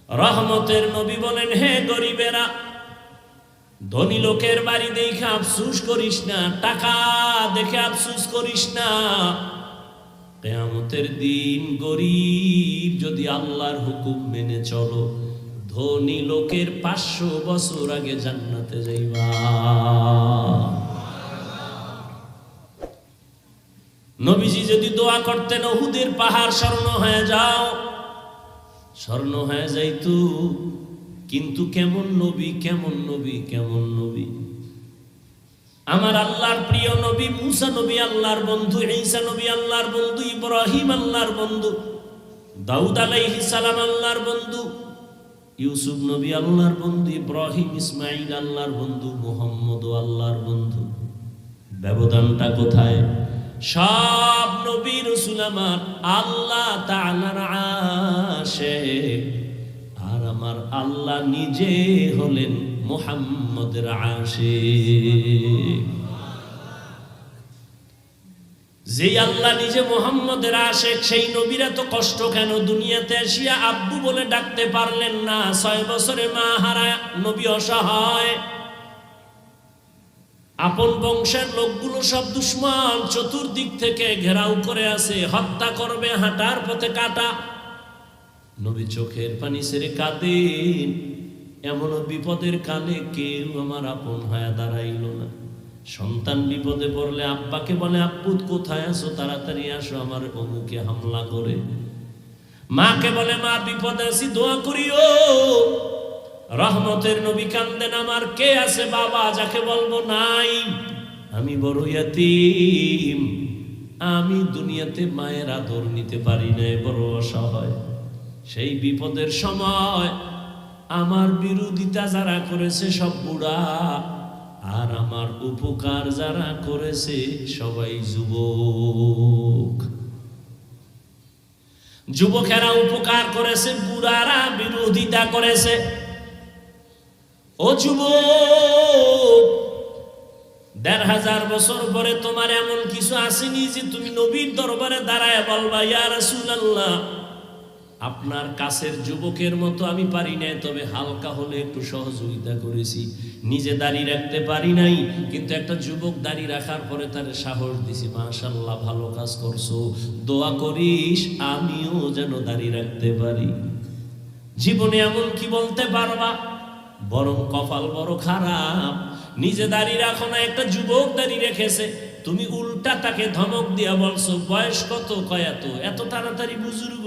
রহমতের নবী বলেন, হে গরিবেরা, ধনী লোকের বাড়ি দেখে আফসোস করিস না, টাকা দেখে আফসোস করিস না। কিয়ামতের দিন গরিব যদি আল্লাহর হুকুম মেনে চলো, ধনী লোকের 500 বছর আগে জান্নাতে যাইবা। নবীজি যদি দোয়া করতেন, উহুদের পাহাড় স্বর্ণ হয়ে যাও, স্বর্ণ হয়ে যাইতো। কিন্তু কেমন নবী, কেমন নবী, কেমন নবী! আমার আল্লাহর প্রিয় নবী মুসা নবী আল্লাহর বন্ধু, ঈসা নবী আল্লাহর বন্ধু, ইব্রাহিম আল্লাহর বন্ধু, দাউদ আলাইহিস সালাম আল্লাহর বন্ধু, ইউসুফ নবী আল্লাহর বন্ধু, ইব্রাহিম ইসমাঈল আল্লাহর বন্ধু, মুহাম্মদ আল্লাহর বন্ধু। ব্যবধানটা কোথায়? সব নবী রাসূল আমার আল্লাহ তাআলার আশিক, আর আমার আল্লাহ নিজে হলেন মুহাম্মদের আশিক। যে আল্লাহ নিজে মুহাম্মদের আশিক, সেই নবীর এত কষ্ট কেন? দুনিয়াতে আসিয়া আব্বু বলে ডাকতে পারলেন না। 6 বছরে মা হারা নবী অসহায়। আপন বংশের লোকগুলো সব দুশমন, চতুর্দিক থেকে ঘেরাও করে আছে, হত্যা করবে, হাঁটার পথে কাটা। নবী চোখের পানি ছেড়ে কাঁদেন। এমন বিপদের কালে কেউ আমার আপন হয়ে দাঁড়াইল না। সন্তান বিপদে পড়লে আব্বাকে বলে, আব্বু কোথায় আছো, তাড়াতাড়ি আসো, আমার অমুকে হামলা করে। মাকে বলে, মা বিপদে আছি, দোয়া করিও। রহমতের নবী কান্দেন, আমার কে আছে বাবা যাকে বলবো নাই? আমি বড় ইয়াতীম, আমি দুনিয়াতে মায়ের আদর নিতে পারি না, বড় অসহায়। সেই বিপদের সময় আমার বিরোধিতা যারা করেছে সব বুড়া, আর আমার উপকার যারা করেছে সবাই যুবক। যুবকেরা উপকার করেছে, বুড়ারা বিরোধিতা করেছে। ও যুবক, 1500 বছর পরে তোমার এমন কিছু আসেনি যে তুমি নবীর দরবারে দাঁড়ায় বলবা, ইয়া রাসূলুল্লাহ, আপনার কাছের যুবকের মতো আমি পারি নাই, তবে হালকা হলে একটু সহযোগিতা করেছি। নিজে দাড়ি রাখতে পারি নাই, কিন্তু একটা যুবক দাড়ি রাখার পরে তার সাহস দিছি, মাশাআল্লাহ ভালো কাজ করছো, দোয়া করিস আমিও যেন দাড়ি রাখতে পারি। জীবনে এমন কি বলতে পারবা? বরং কপাল বড় খারাপ, নিজে দাড়ি রাখো না, একটা যুবক দাড়ি রেখেছে, তুমি উল্টা তাকে ধমক দিয়া বলছো, বয়স কত? কয় এত তাড়াতাড়ি বুজুর্গ।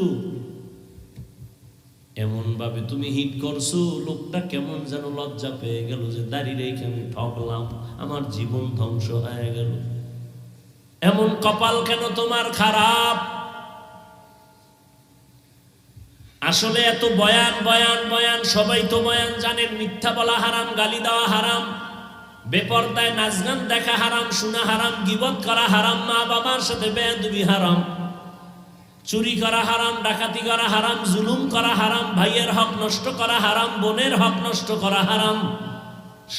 এমন ভাবে তুমি হিট করছো, লোকটা কেমন যেন লজ্জা পেয়ে গেল যে দাড়ি রেখে আমি ঠকলাম, আমার জীবন ধ্বংস হয়ে গেল। এমন কপাল কেন তোমার খারাপ? আসলে এত বয়ান বয়ান বয়ান, সবাই তো বয়ান জানেন, মিথ্যা বলা হারাম, গালি দেওয়া হারাম, বেপরদায় নাচ গান দেখা হারাম, শোনা হারাম, গীবত করা হারাম, মা বাবার সাথে বেয়াদবি হারাম, চুরি করা হারাম, ডাকাতি করা হারাম, জুলুম করা হারাম, ভাইয়ের হক নষ্ট করা হারাম, বোনের হক নষ্ট করা হারাম।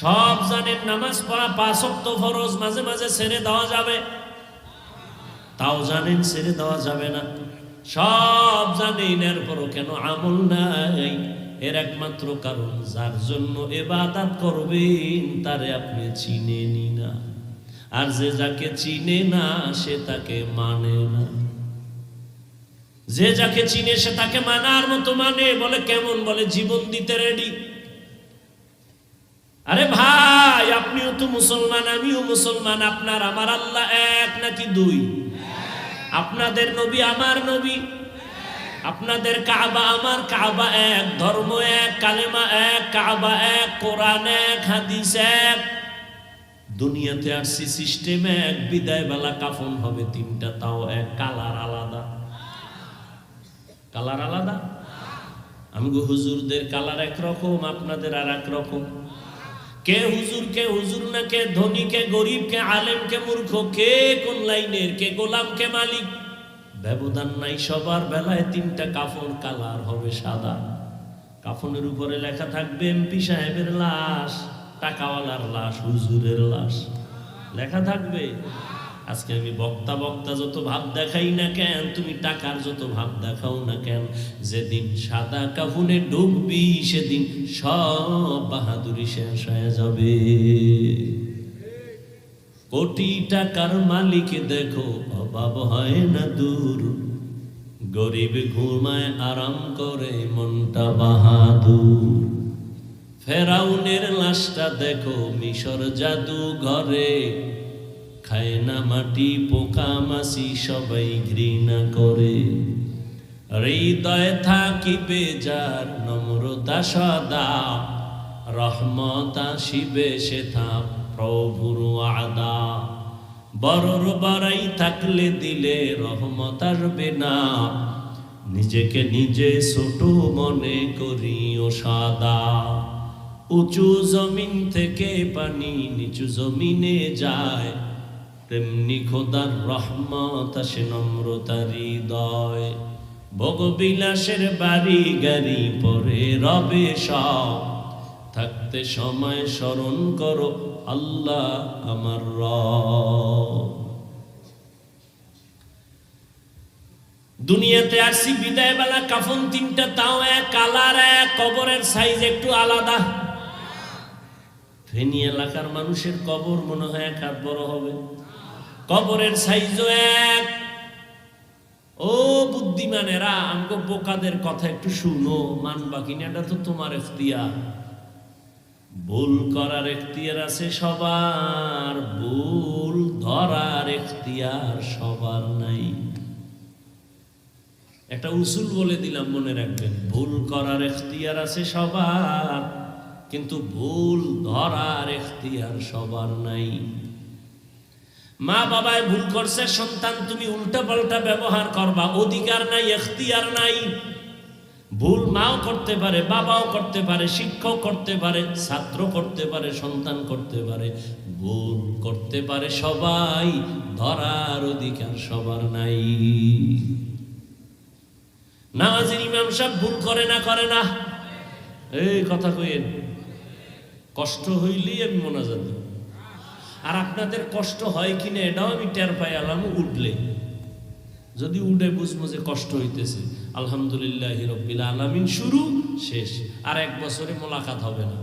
সব জানেন, নামাজ পড়া 5 ওয়াক্ত ফরজ, মাঝে মাঝে ছেড়ে দেওয়া যাবে, তাও জানেন ছেড়ে দেওয়া যাবে না। সব জানেন, এরপরও কেন আমল নাই? এর একমাত্র কারণ, যার জন্য ইবাদত করবেন তারে আপনি চিনেনই না, আর যে যাকে চিনে না সে তাকে মানে না। যে যাকে চিনে সে তাকে মানার মতো মানে। বলে কেমন? বলে জীবন দিতে রেডি। আরে ভাই, আপনিও তো মুসলমান, আমিও মুসলমান, আপনার আমার আল্লাহ এক নাকি 2? আপনাদের নবী আমার নবী, আপনাদের কাবা আমার কাবা এক, ধর্ম এক, কালেমা এক, কাবা এক, কোরআন এক, হাদিস এক। দুনিয়াতে আসছি সিস্টেম এক, বিদায় বেলা কাফন হবে 3টা, তাও এক, কালার আলাদা। কালার আলাদা? আমগো হুজুরদের কালার একরকম, আপনাদের আর এক রকম। কে হুজুর, কে হুজুর না, কে ধনী, কে গরিব, কে আলেম, কে মূর্খ, কে কোন লাইনের, কে গোলাম, কে মালিক, ব্যবধান নাই। সবার বেলায় 3টা কাফন, কালার হবে সাদা। কাফনের উপরে লেখা থাকবে এমপি সাহেবের লাশ, টাকাওয়ালার লাশ, হুজুরের লাশ, লেখা থাকবে। আজকে আমি বক্তা বক্তা যত ভাব দেখাই না কেন, তুমি টাকার যত ভাব দেখাও না কেন, যেদিন সাদা কাফনে ডুববি সেদিন সব বাহাদুরি শেষ হয়ে যাবে। কোটি টাকার মালিক দেখো অভাব হয় না দূর, গরিব ঘুমায় আরাম করে মনটা বাহাদুর। ফেরাউনের লাশটা দেখো মিশর জাদু ঘরে, খায় না মাটি পোকা মাছি সবাই ঘৃণা করে। হৃদয়ে থাকিবে যার নম্রতা সদা, রহমত আসিবে সেথা প্রভুর আদা। বড়র বাড়াই থাকলে দিলে রহমত আসবে না, নিজেকে নিজে ছোট মনে করিও সাদা। উঁচু জমিন থেকে পানি নিচু জমিনে যায়, তেমনি খোদার রহমত আসে নম্রতার হৃদয়। ভোগবিলাসের বাড়ি গাড়ি পরে রবে সব, থাকতে সময় স্মরণ করো আল্লাহ আমার রব। দুনিয়াতে আসছি বিদায় বেলা কাফন তিনটা, তাও এক কালার, এক কবরের সাইজ একটু আলাদা। ফেনী এলাকার মানুষের কবর মনে হয় এক হাত বড় হবে, কবরের সাইজও এক। ও বুদ্ধিমানেরা, আমগো বোকাদের কথা একটু শুনো, মানবা কিনা এটা তো তোমার এখতিয়ার। ভুল করার এখতিয়ার আছে সবার, ভুল ধরার এখতিয়ার সবার নাই। একটা উসুল বলে দিলাম, মনে রাখবেন, ভুল করার এখতিয়ার আছে সবার, কিন্তু ভুল ধরার এখতিয়ার সবার নাই। মা বাবায় ভুল করছে, সন্তান তুমি উল্টা পাল্টা ব্যবহার করবা, অধিকার নাই, এখতিয়ার নাই। ভুল মাও করতে পারে, বাবাও করতে পারে, শিক্ষক করতে পারে, ছাত্র করতে পারে, সন্তান করতে পারে, ভুল করতে পারে সবাই, ধরার অধিকার সবার নাই। নামাজের ইমাম সাহেব ভুল করে না, করে না? এই কথা কইেন, কষ্ট হইলেই আমি মোনাজাত দেব। আর আপনাদের কষ্ট হয় কিনা এটাও আমি টের পাই আলাম উঠলে। যদি উঠে বুঝবো যে কষ্ট হইতেছে, আলহামদুলিল্লাহ রাব্বিল আলামিন, শুরু শেষ, আর 1 বছরে মোলাকাত হবে না।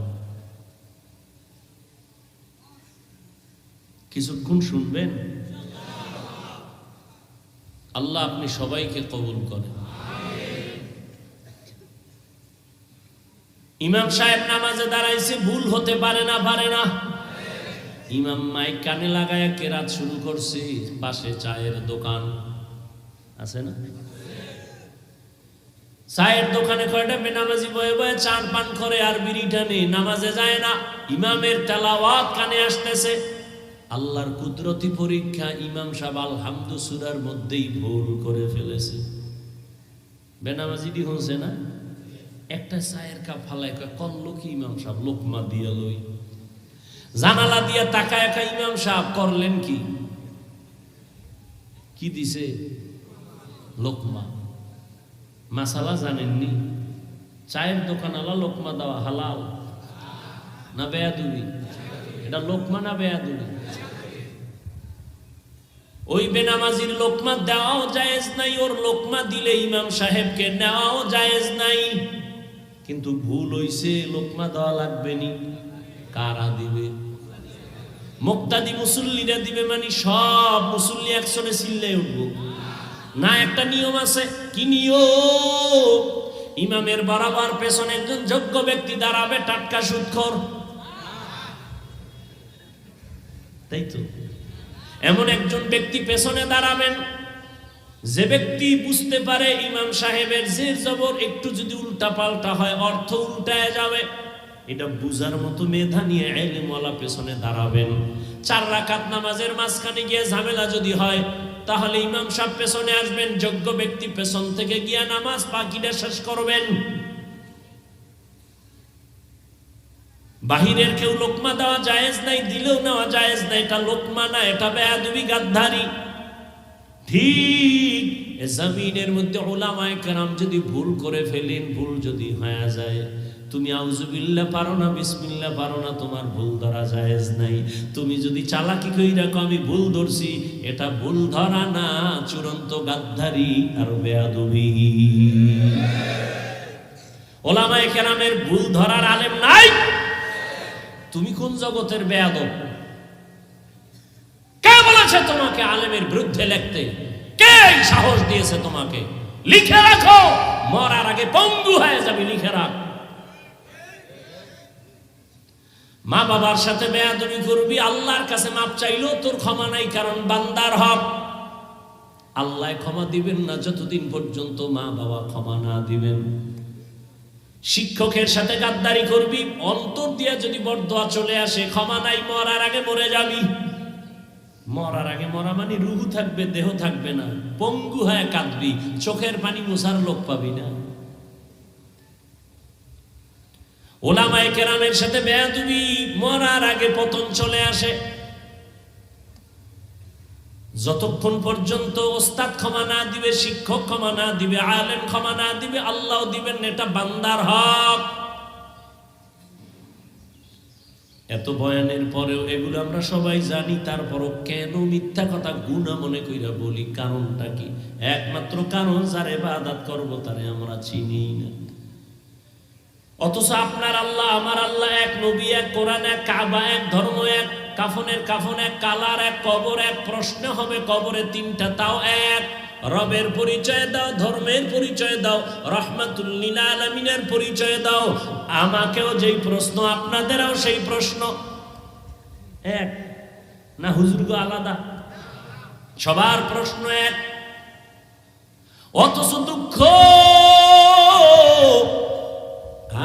কিছুক্ষণ শুনবেন, আল্লাহ আপনি সবাইকে কবুল করেন। ইমাম সাহেব নামাজে দাঁড়াইছে, ভুল হতে পারে না, পারে না? ইমাম মাইক কানে লাগায় কেরাত শুরু করছে, পাশে চায়ের দোকান আছে না? চায়ের দোকানে কয়টা বেনামাজি বয়ে বয়ে চান পান করে আর বিড়ি টানে, নামাজে যায় না। ইমামের তেলাওয়াত কানে আসতেছে, আল্লাহর কুদরতি পরীক্ষা। ইমাম সাহেব আলহামদু সূরার মধ্যেই ভুল করে ফেলেছে। বেনামাজিটি হচ্ছে না, একটা চায়ের কাপ ফালায় করলো কি ইমাম সাহেব, লোকমা দিয়া লই। জানালা দিয়া তাকায় একা ইমাম সাহেব করলেন কি? কি দিছে? লোকমা। মাসালা জানেননি? চায়ের দোকানওয়ালা লোকমা দেওয়া হালাল না বেয়াদুবি? এটা লোকমা না বেয়াদুবি? ওই বেনামাজির লোকমা দেওয়াও জায়েজ নাই, ওর লোকমা দিলে ইমাম সাহেবকে নেওয়াও জায়েজ নাই। কিন্তু ভুল হইছে, লোকমা দেওয়া লাগবে নি। কারা দিবে? মুক্তাদি মুসল্লিরা দিবে, মানে সব মুসল্লি একসঙ্গে চিল্লে উঠবো না। একটা নিয়ম আছে। কি নিয়ম? ইমামের বরাবর পেছনে একজন যোগ্য ব্যক্তি দাঁড়াবে, টাটকা সুদখোর, তাই তো? এমন একজন ব্যক্তি পেছনে দাঁড়াবেন, যে ব্যক্তি বুঝতে পারে ইমাম সাহেবের জের জবর একটু যদি উল্টা পাল্টা হয়, অর্থ উল্টায় যাবে, এটা বুঝার মতো মেধা নিয়ে ইলমওয়ালা পেছনে দাঁড়াবেন। 4 রাকাত নামাজের মাঝখানে গিয়ে ঝামেলা যদি হয়, তাহলে ইমাম সাহেব পেছনে আসবেন, যোগ্য ব্যক্তি পেছন থেকে গিয়ে নামাজ বাকিটা শেষ করবেন। বাহিরের কেউ লোকমা দেওয়া জায়েজ নাই, দিলেও নেওয়া জায়েজ নাই। এটা লোকমা না, এটা বেয়াদবি, গাদ্দারি। ঠিক জমিনের মধ্যে উলামায়ে কেরাম যদি ভুল করে ফেলেন, ভুল যদি হয়ে যায়, তুমি আউযুবিল্লাহ পারো না, বিসমিল্লাহ পারো না, তোমার ভুল ধরা জায়েজ নাই। তুমি যদি চালাকি কইরা কও আমি ভুল ধরছি, এটা ভুল ধরা না, চূড়ান্ত গাদ্দারি আর বেয়াদবি। উলামায়ে কেরামের ভুল ধরার আলেম নাই। তুমি কোন জগতের বেয়াদব? কে বলেছে তোমাকে আলেমের বিরুদ্ধে লিখতে? কে সাহস দিয়েছে তোমাকে? লিখে রাখো, মরার আগে পঙ্গু হয়ে যাবে, লিখে রাখ। মা বাবার সাথে বেয়াদবি করবি, আল্লাহর কাছে মাপ চাইলেও তোর ক্ষমা নাই, কারণ বান্দার হক। আল্লাহ ক্ষমা দিবেন না যতদিন পর্যন্ত মা বাবা ক্ষমা না দিবেন। শিক্ষকের সাথে গাদ্দারি করবি, অন্তর দিয়ে যদি বরদোয়া চলে আসে, ক্ষমা নাই, মরার আগে মরে যাবি। মরার আগে মরা মানে রুহু থাকবে, দেহ থাকবে না, পঙ্গু হয়ে কাঁদবি, চোখের পানি মোছার লোক পাবি না। উলামায়ে কেরামের সাথে বেয়াদবি, মরার আগে পতন চলে আসে। যতক্ষণ পর্যন্ত ওস্তাদ ক্ষমা না দিবে, শিক্ষক ক্ষমা না দিবে, আলেম ক্ষমা না দিবে, আল্লাহ দিবেন না, এটা বান্দার হক। এত বয়ানের পরেও এগুলো আমরা সবাই জানি, তারপরও কেন মিথ্যা কথা গুনাহ মনে কইরা বলি? কারণটা কি? একমাত্র কারণ, যারে ইবাদত করব তারে আমরা চিনি না। অথচ আপনার আল্লাহ, আমার আল্লাহ এক, নবী এক, কোরআন এক, কাবা এক, ধর্ম এক, কাফনের কাফন এক, কালার এক, কবর এক, প্রশ্ন হবে কবরে তিনটা, তাও এক। রবের পরিচয় দাও, ধর্মের পরিচয় দাও, রাহমাতুল লিল আলামিনের পরিচয় দাও। আমাকেও যেই প্রশ্ন, আপনাদেরও সেই প্রশ্ন। এক না হুজুরগো আলাদা? সবার প্রশ্ন এক। অথচ দুঃখ,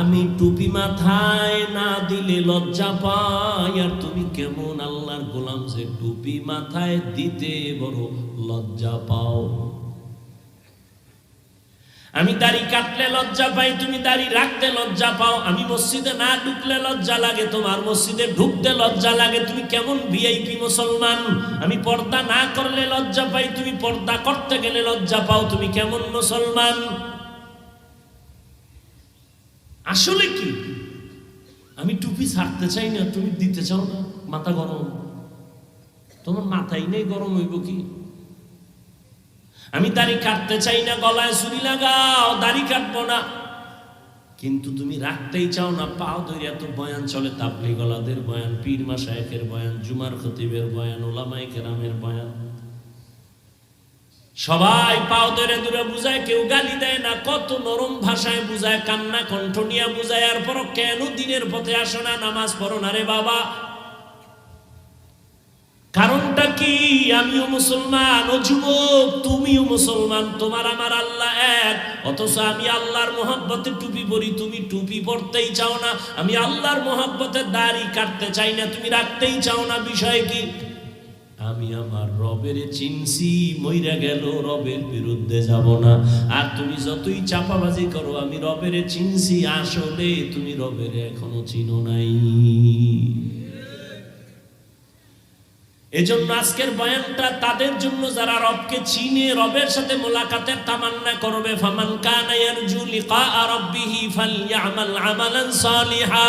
আমি টুপি মাথায় না দিলে লজ্জা পাই, আর তুমি কেমন আল্লাহর গোলাম যে টুপি মাথায় দিতে বড় লজ্জা পাও। আমি দাড়ি কাটলে লজ্জা পাই, তুমি দাড়ি রাখতে লজ্জা পাও। আমি মসজিদে না ঢুকলে লজ্জা লাগে, তোমার মসজিদে ঢুকতে লজ্জা লাগে। তুমি কেমন ভিআইপি মুসলমান? আমি পর্দা না করলে লজ্জা পাই, তুমি পর্দা করতে গেলে লজ্জা পাও। তুমি কেমন মুসলমান? আসলে কি? আমি টুপি ছাড়তে চাই না, তুমি দিতে চাও না, মাথা গরম। তোমার মাথাই নেই, গরম হইব কি? আমি দাড়ি কাটতে চাই না, গলায় ছুরি লাগাও, দাড়ি কাটবো না, কিন্তু তুমি রাখতেই চাও না। পাও ধরে এত বয়ান চলে, তাবলীগওয়ালাদের বয়ান, পীর মাশায়েখের বয়ান, জুমার খতিবের বয়ান, উলামায়ে কেরামের বয়ান, সবাই পাও ধরে দূরে বুঝায়, কেউ গালি দেয় না, কত নরম ভাষায় বুঝায়, কান্না কণ্ঠ নিয়ে বুঝায়। এরপর কেন দিনের পথে আসো না, নামাজ পড়ো না রে বাবা? কারণটা কি? আমিও মুসলমান, ও যুবক তুমিও মুসলমান, তোমার আমার আল্লাহ এক। অথচ আমি আল্লাহর মহব্বতে টুপি পরি, তুমি টুপি পরতেই চাও না। আমি আল্লাহর মহব্বতে দাড়ি কাটতে চাই না, তুমি রাখতেই চাও না। বিষয় কি? আমি আমার রবের চিনছি, মইরা গেল রবের বিরুদ্ধে যাব না। আর তুমি যতই চাপাবাজি করো, আমি রবের চিনছি, আসলে তুমি রবের এখনো চিনো নাই। এজন্য আজকের বয়ানটা তাদের জন্য যারা রবকে চিনে, রবের সাথে মোলাকাতের তামান্না করবে। ফামান কানা ইয়ারজু লিকা রাব্বিহি ফালইআমাল আমালান সালিহা।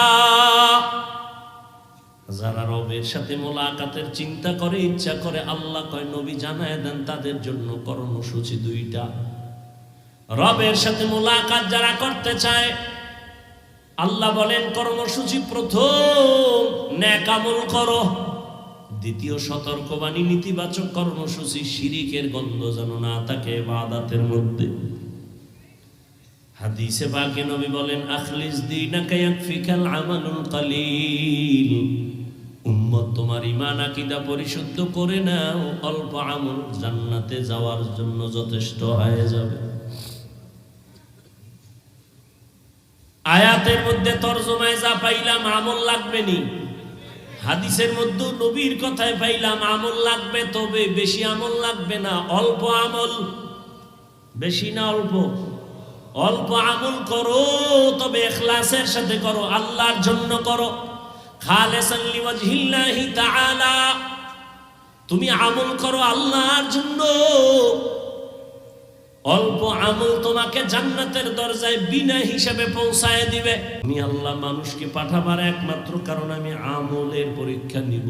যারা রবের সাথে মোলাকাতের চিন্তা করে, ইচ্ছা করে, আল্লাহ কয় নবী জানায় দেন তাদের জন্য কর্মসূচি দুইটা। রবের সাথে মোলাকাত যারা করতে চায়, আল্লাহ বলেন কর্মসূচি প্রথম নেক আমল করো, দ্বিতীয় সতর্কবাণী নীতিবাচক কর্মসূচি, শিরিকের গন্ধ যেন না থাকে ইবাদতের মধ্যে। হাদিসে পাকে নবী বলেন আখলিস দীনাকা ইয়াকফিকাল আমালুল কালিল। উম্মত তোমার ঈমান আকীদা পরিশুদ্ধ করে নাও, অল্প আমল জান্নাতে যাওয়ার জন্য যথেষ্ট হয়ে যাবে। আয়াতের মধ্যে তরজমায় যা পাইলাম আমল লাগবে নি, হাদিসের মধ্যে নবীর কথায় পাইলাম আমল লাগবে, তবে বেশি আমল লাগবে না, অল্প আমল। বেশি না অল্প? অল্প আমল করো, তবে ইখলাসের সাথে করো, আল্লাহর জন্য করো, খালিসান লিওয়াজহিল্লাহি তাআলা। তুমি আমল করো আল্লাহর জন্য, অল্প আমল তোমাকে জান্নাতের দরজায় বিনা হিসাবে পৌঁছায় দিবে। আমি আল্লাহ মানুষকে পাঠাবার একমাত্র কারণ আমি আমলের পরীক্ষা নিব।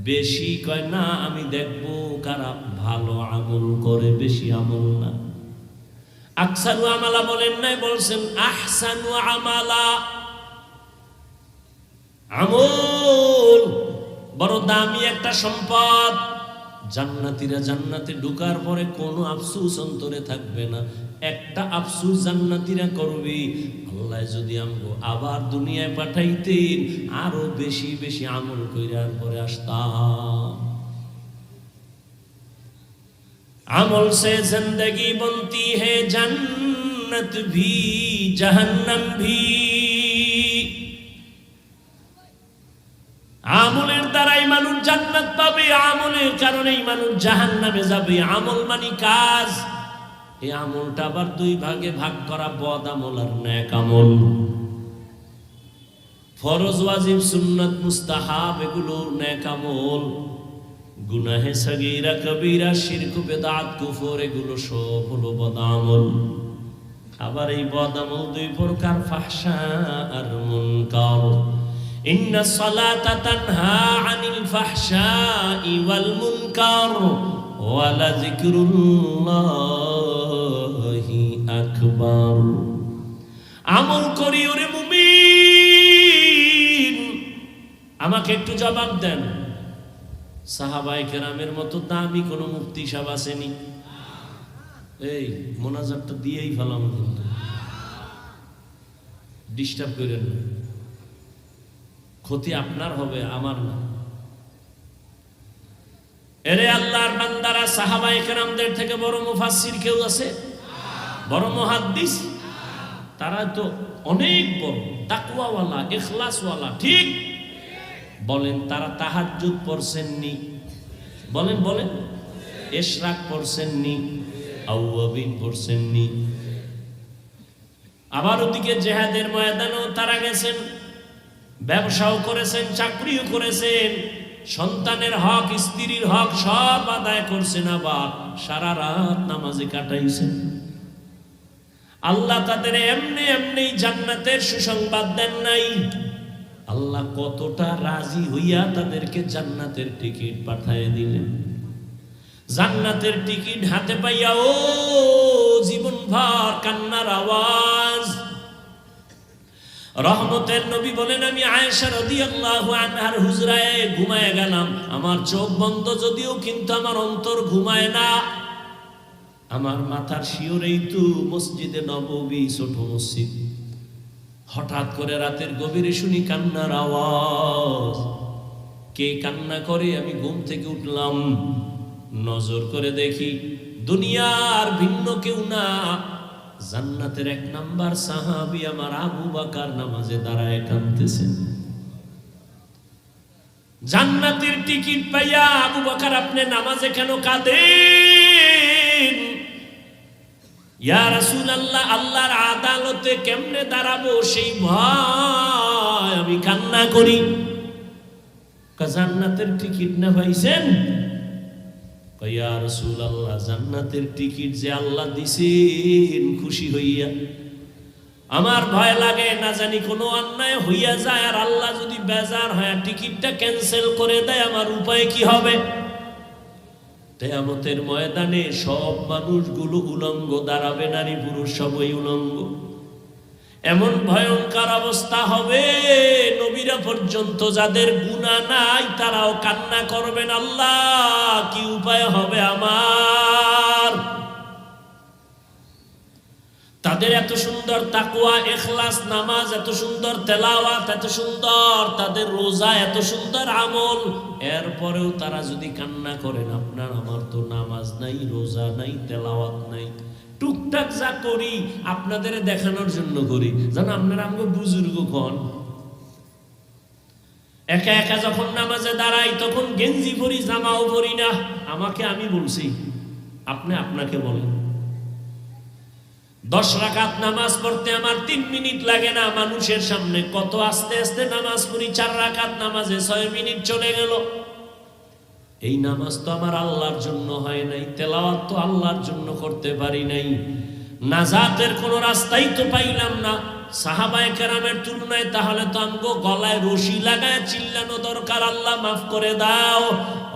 বেশি কয় না, আমি দেখব কারা ভালো আমল করে, বেশি আমল না। আকসানু আমালা বলেন নাই, বলছেন আহসানু আমালা। আমল বড় দামি একটা সম্পদ। জান্নাতীরা জান্নাতে ঢোকার পরে কোনো আফসোস অন্তরে থাকবে না। একটা আফসোস জান্নাতীরা করবে, আল্লাহ যদি আমগো আবার দুনিয়ায় পাঠাইতেন, আরো বেশি বেশি আমল কইরার পরে আসতাম। আমল সে জিंदगी बनती है जन्नत भी जहन्नम भी। আমলের দ্বারাই মানুষ জান্নাত পাবে, আমলের কারণেই মানুষ জাহান্নামে যাবে। আমল মানে কাজ। এই আমলটা আবার দুই ভাগে ভাগ করা, বদ আমল আর নেক আমল। ফরজ, ওয়াজিব, সুন্নাত, মুস্তাহাব এগুলো নেক আমল। গুনাহে সগীরা, কবিরা, শিরক, বিদআত, কুফর এগুলো সব হলো বদ আমল। আবার এই বদ আমল দুই প্রকার, ফাহশা আর মুনকার। ইন্না সালাতা তানহা আনিল ফাহশাই ওয়াল মুনকার ওয়া লাযিকরুল্লাহি আকবার। আমল করি ওরে মুমিন। আমাকে একটু জবাব দেন, সাহাবায়ে কেরামের মতো দামি কোন মুফতি সাহেব আসেনি? এই মোনাজাতটা দিয়েই ফেলাম, কিন্তু ডিস্টার্ব করেন না, ক্ষতি আপনার হবে, আমার না। এরে আল্লাহর বান্দারা, সাহাবায়ে কেরামদের থেকে বড় মুফাসসির কেউ আছে? বড় মুহাদ্দিস? তারা তো অনেক বড়, তাকওয়াওয়ালা, ইখলাসওয়ালা। ঠিক বলেন, তারা তাহাজ্জুদ পড়ছেননি? বলেন বলেন। ইশরাক পড়ছেননি? আওয়াবিন পড়ছেননি? আবার ওদিকে জিহাদের ময়দানেও তারা গেছেন, ব্যবসাও করেছেন, চাকরিও করেছেন, সন্তানের হক, স্ত্রীর হক সব আদায় করছেন, আবার সারা রাত নামাজে কাটাইছেন। আল্লাহ তাদের এমনি এমনি জান্নাতের সুসংবাদ দেন নাই। আল্লাহ কতটা রাজি হইয়া তাদেরকে জান্নাতের টিকিট পাঠিয়ে দিলেন। জান্নাতের টিকিট হাতে পাইয়া ও জীবনভর কান্নার আওয়াজ। রহমতের নবী বলেন, আমি আয়েশা রাদিয়াল্লাহু আনহার হুজরায় ঘুমায় গেলাম। আমার চোখ বন্ধ যদিও, কিন্তু আমার অন্তর ঘুমায় না। আমার মাথার শিওরেই তো মসজিদে নববী, ছোট মসজিদ। হঠাৎ করে রাতের গভীরে শুনি কান্নার আওয়াজ। কে কান্না করে? আমি ঘুম থেকে উঠলাম, নজর করে দেখি দুনিয়ার ভিন্ন কেউ না, জান্নাতের এক নাম্বার সাহাবী আমার আবু বকর নামাজে দাঁড়ায় কাঁদতেছেন। জান্নাতের টিকিট পাইয়া আবু বকর, আপনি নামাজে কেন কাঁদেন? ইয়া রাসূলুল্লাহ, আল্লাহর আদালতে কেমনে দাঁড়াবো সেই ভয় আমি কান্না করি। জান্নাতের টিকিট না পাইছেন? ইয়া রাসূলুল্লাহ, জান্নাতের টিকিট যে আল্লাহ দিছেন খুশি হইয়া, আমার ভয় লাগে না জানি কোনো অন্যায় হইয়া যায়, আর আল্লাহ যদি বেজার হয় টিকিটটা ক্যান্সেল করে দেয়, আমার উপায় কি হবে? কিয়ামতের ময়দানে সব মানুষগুলো উলঙ্গ দাঁড়াবে, নারী পুরুষ সবই উলঙ্গ। এমন ভয়ঙ্কর অবস্থা হবে, নবীরা পর্যন্ত যাদের গুনাহ নাই তারাও কান্না করবেন, আল্লাহ কি উপায় হবে আমার? তাদের এত সুন্দর তাকওয়া, ইখলাস, নামাজ, এত সুন্দর তেলাওয়াত, এত সুন্দর তাদের রোজা, এত সুন্দর আমল, এরপরেও তারা যদি কান্না করেন, আপনার আমার তো নামাজ নাই, রোজা নাই, তেলাওয়াত নাই, টুকটাক যা করি আপনাদের দেখানোর জন্য করি, যেন আপনারা আমাকে বুজুর্গ কোন। একা একা যখন নামাজে দাঁড়াই তখন গেঞ্জি পরি, জামাও পরি না। আমাকে আমি বলছি, আপনি আপনাকে বলেন। 10 রাকাত নামাজ পড়তে আমার 3 মিনিট লাগে না মানুষের সামনে। কত আস্তে আস্তে নামাজ পড়ি, 4 রাকাত নামাজে 6 মিনিট চলে গেল। এই নামাজ তো আমার আল্লাহর জন্য হয় নাই, তেলাওয়াত তো আল্লাহর জন্য করতে পারি নাই, নাজাতের কোনো রাস্তাই তো পাইলাম না সাহাবায়ে কেরামের তুলনায়, তাহলে তো আমগো গলায় রশি লাগায় চিল্লানো দরকার, আল্লাহ মাফ করে দাও।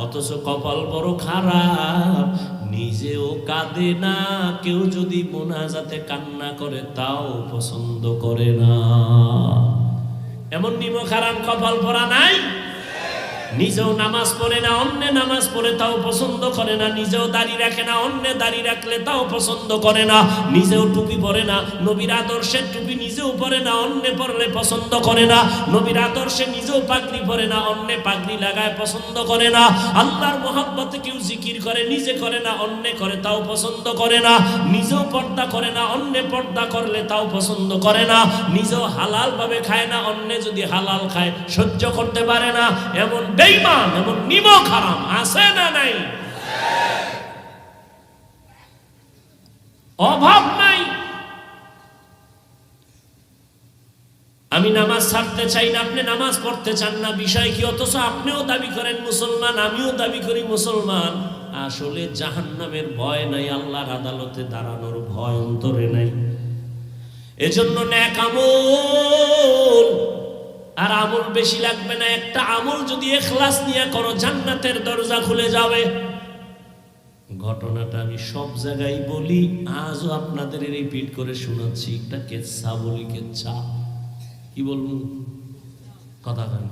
অথচ কপাল বড় খারাপ, নিজেও কাঁদে না, কেউ যদি মোনাজাতে কান্না করে তাও পছন্দ করে না। এমন নিমক হারাম কপাল পরা নাই? নিজেও নামাজ পড়ে না, অন্য নামাজ পড়ে তাও পছন্দ করে না, নিজেও দাড়ি রাখে না, অন্য দাড়ি রাখলে তাও পছন্দ করে না, নিজেও টুপি পরে না, নবীর আদর্শের টুপি নিজেও পরে না, অন্য পরলে পছন্দ করে না, নবীর আদর্শে নিজেও পাগড়ি পরে না, অন্য পাগড়ি লাগায় পছন্দ করে না, আল্লাহর মহব্বতে কেউ জিকির করে নিজে করে না, অন্য করে তাও পছন্দ করে না, নিজেও পর্দা করে না, অন্য পর্দা করলে তাও পছন্দ করে না, নিজেও হালাল ভাবে খায় না, অন্য যদি হালাল খায় সহ্য করতে পারে না। এমন বেঈমান, এমন নিমক হারাম আছে না নাই? অভাব নাই। আমি নামাজ ছাড়তে চাই না, আপনি নামাজ পড়তে চান না, বিষয় কি? অথচ আপনিও দাবি করেন মুসলমান, আমিও দাবি করি মুসলমান। আসলে জাহান্নামের ভয় নাই, আল্লাহর আদালতে দাঁড়ানোর ভয় অন্তরে নাই। এজন্য নেক আমল, আর আমল বেশি লাগবে না, একটা আমল যদি ইখলাস নিয়ে করো জান্নাতের দরজা খুলে যাবে। ঘটনাটা আমি সব জায়গায় বলি, আজও আপনাদের রিপিট করে শোনাচ্ছি। একটা কেচ্ছা বলি, কেচ্ছা কি বলবো, কথা কেন?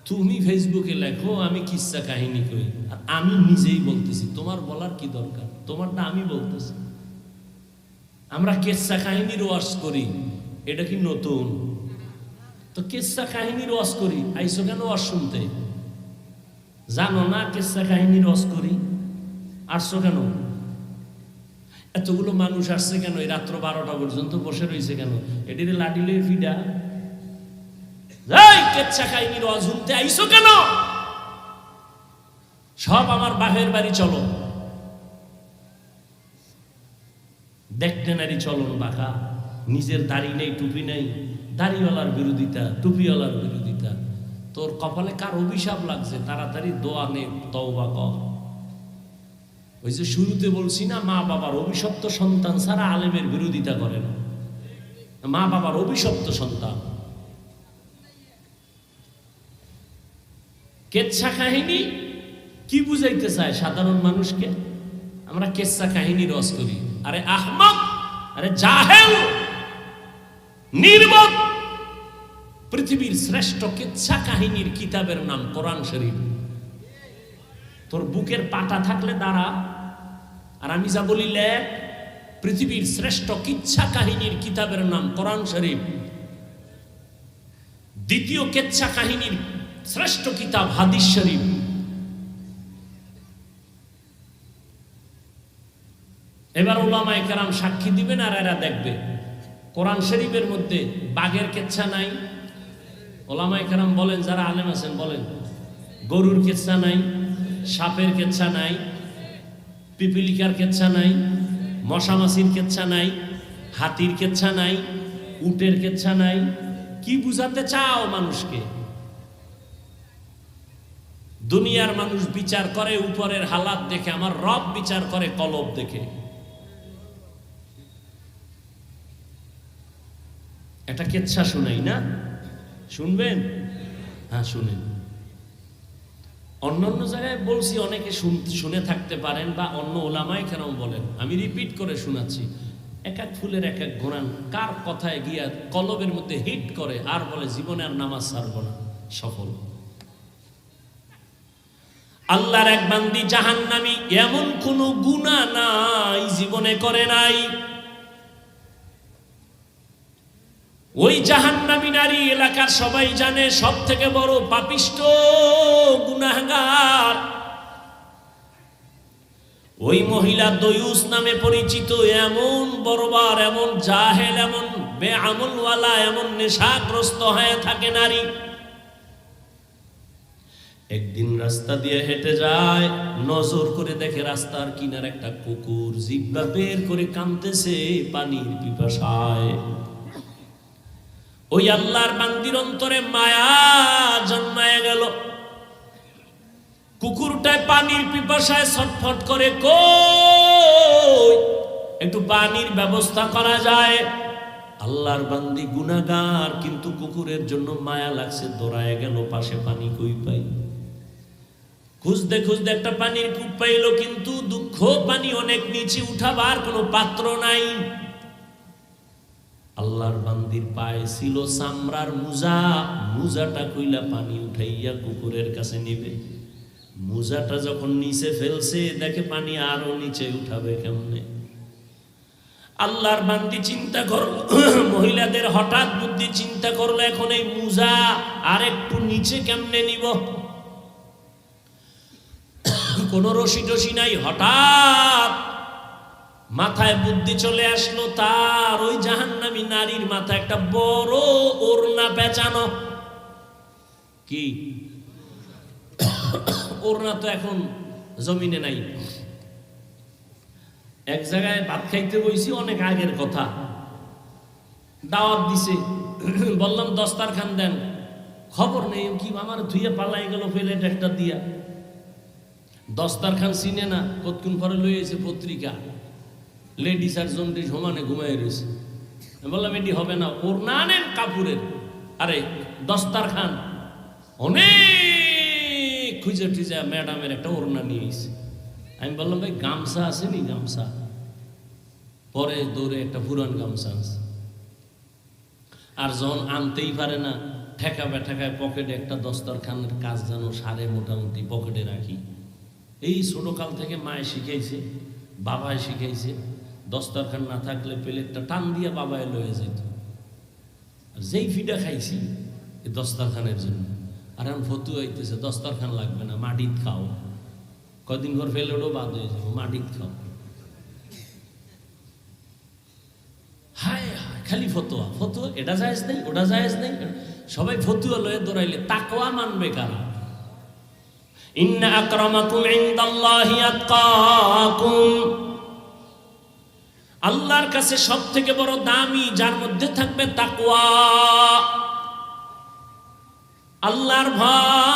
তুমি ফেসবুকে লেখো, আমি কিচ্ছা কাহিনী কই, আর আমি নিজেই বলতেছি, তোমার বলার কি দরকার? তোমারটা আমি বলতেছি। আমরা কেচ্ছা কাহিনীর ওয়াজ করি, এটা কি নতুন? তো কিসসা কাহিনীর ওয়াজ করি, আইসো কেন ওয়াজ শুনতে? জানো না কিসসা কাহিনীর ওয়াজ করি? আসছো কেন? এতগুলো মানুষ আসছে কেন? এই রাত্র 12টা পর্যন্ত বসে রয়েছে কেন? এটির লাডিলে ফিডা কিসসা কাহিনীর ওয়াজ শুনতে আইসো কেন? সব আমার বাপের বাড়ি চলো, দেখতে নারী চলন বাঁকা, নিজের দাড়ি নেই, টুপি নেই, দাড়িওয়ালার বিরোধিতা, টুপিওয়ালার বিরোধিতা। তোর কপালে কার অভিশাপ লাগছে? তাড়াতাড়ি দোয়া নে, তওবা কর। ওই যে শুরুতে বলছি না, মা বাবার অভিশপ্ত সন্তান ছাড়া আলেমের বিরোধিতা করে না। মা বাবার অভিশপ্ত সন্তান। কেচ্ছা কাহিনী কি বুঝাইতে চায় সাধারণ মানুষকে? আমরা কেচ্ছা কাহিনী রস করি। আরে আহমক, আরে জাহেল, নির্বোধ, পৃথিবীর শ্রেষ্ঠ কিচ্ছা কাহিনীর কিতাবের নাম কোরআন শরীফ। তোর বুকের পাটা থাকলে দাঁড়া, আর আমি যা বলি লেখ। পৃথিবীর শ্রেষ্ঠ কিচ্ছা কাহিনীর কিতাবের নাম কোরআন শরীফ। দ্বিতীয় কিচ্ছা কাহিনীর শ্রেষ্ঠ কিতাব হাদিস শরীফ। এবার উলামায়ে কেরাম সাক্ষী দিবেন আর এরা দেখবে। কোরআন শরীফের মধ্যে বাঘের কেচ্ছা নাই? ওলামায়ে কেরাম বলেন, যারা আলেম আছেন বলেন। গরুর কেচ্ছা নাই, সাপের কেচ্ছা নাই, পিপিলিকার কেচ্ছা নাই, মশামাছির কেচ্ছা নাই, হাতির কেচ্ছা নাই, উটের কেচ্ছা নাই। কি বুঝাতে চাও মানুষকে? দুনিয়ার মানুষ বিচার করে উপরের হালাত দেখে, আমার রব বিচার করে কলব দেখে। একটা কেচ্ছা শুনাই না? শুনবেন? হ্যাঁ শুনেন। অন্য জায়গায় বলছি, অনেকে শুনে থাকতে পারেন, বা অন্য ওলামায়ে কেরাম বলেন। আমি রিপিট করে শোনাচ্ছি। এক এক ফুলের এক এক ঘোরান কার কথায় গিয়া কলবের মধ্যে হিট করে, আর বলে জীবনে আর নামাজ ছাড়বো না, সফল। আল্লাহর এক বান্দি জাহান্নামী, এমন কোন গুনাহ নাই জীবনে করে নাই। ওই জাহান্নামী নারী এলাকার সবাই জানে, সব থেকে বড় পাপিষ্ট গুনাহগার। ওই মহিলা দয়ুস নামে পরিচিত। এমন বর্বর, এমন জাহেল, এমন বেআমলওয়ালা, এমন নেশাগ্রস্ত হয়ে থাকে নারী। একদিন রাস্তা দিয়ে হেঁটে যায়, নজর করে দেখে রাস্তার কিনারে একটা কুকুর জিহ্বা বের করে কাঁদতেছে পানির পিপাসায়। ওই আল্লাহর বান্দির অন্তরে মায়া জন্মায় গেল। কুকুরটায় পানির পিপাসায় ছটফট করে, কই একটু পানির ব্যবস্থা করা যায়। আল্লাহর বান্দি গুনাহগার, কিন্তু কুকুরের জন্য মায়া লাগছে, দৌড়ায় গেল পাশে, পানি কই পাই। খুঁজতে খুঁজতে একটা পানির কূপ পাইল, কিন্তু দুঃখ পানি অনেক নিচে, উঠাবার কোনো পাত্র নাই। আল্লাহর বান্দির পায়ে ছিল চামড়ার মুজা, মুজাটা কইলা পানি উঠাইয়া কুকুরের কাছে নিবে। মুজাটা যখন নিচে ফেলছে, দেখে পানি আরো নিচে উঠাবে কেমনে। আল্লাহর বান্দি চিন্তা করলো, মহিলাদের হঠাৎ বুদ্ধি, চিন্তা করলো এখন এই মুজা আর একটু নিচে কেমনে নিব। কোন রশি টসি নাই, হঠাৎ মাথায় বুদ্ধি চলে আসলো তার, ওই জাহান্নামী নারীর মাথায় একটা বড় ওড়না পেঁচানো। কি ওড়না তো এখন জমিনে নাই। এক জায়গায় ভাত খাইতে বইছি, অনেক আগের কথা, দাওয়াত দিছে, বললাম দস্তারখান দেন, খবর নেই কি আমার ধুয়ে পালাই গেল প্লেট একটা দিয়া। দস্তারখান চিনে না, কতক্ষণ পরে লইয়েছে পত্রিকা, লেডিস আর জন্ডিস সমানে ঘুমাই রয়েছে। বললাম এটি হবে না, ওড়না আনেন কাপড়ের। আরে দস্তারখান অনেক খুঁজে টুজে ম্যাডামের একটা ওড়না নিয়ে এসে। আমি বললাম ভাই গামছা আছে নি, গামছা। পরে দৌড়ে একটা পুরান গামছা আছে। আর যখন আনতেই পারে না, ঠেকাবে ঠেকায় পকেটে একটা দস্তারখানের কাজ যেন সারে মোটামুটি পকেটে রাখি। এই ছোটকাল থেকে মায়ে শিখাইছে, বাবায় শিখাইছে, দস্তারখান না থাকলে প্লেটটা টান দিয়ে বাবায় লয়ে যেত। আর যেই ফিডা খাইছি এই দস্তারখানের জন্য, আর এখন ফতু হইতেছে দস্তারখান লাগবে না, মাটিত খাও। কদিন পর ফেলেও বাদ হয়ে যাবো, মাটিত খাও। হায় হায়, খালি ফতোয়া ফতোয়া, এটা জায়েজ নেই, ওটা জায়েজ নেই, সবাই ফতুয়া লয়ে দৌড়াইলে তাকওয়া মানবে কারা? ইন্না আকরামাকুম ইনদাল্লাহি আতকাকুম, আল্লাহর কাছে সবথেকে বড় দামি যার মধ্যে থাকবে তাকওয়া, আল্লাহর ভয়।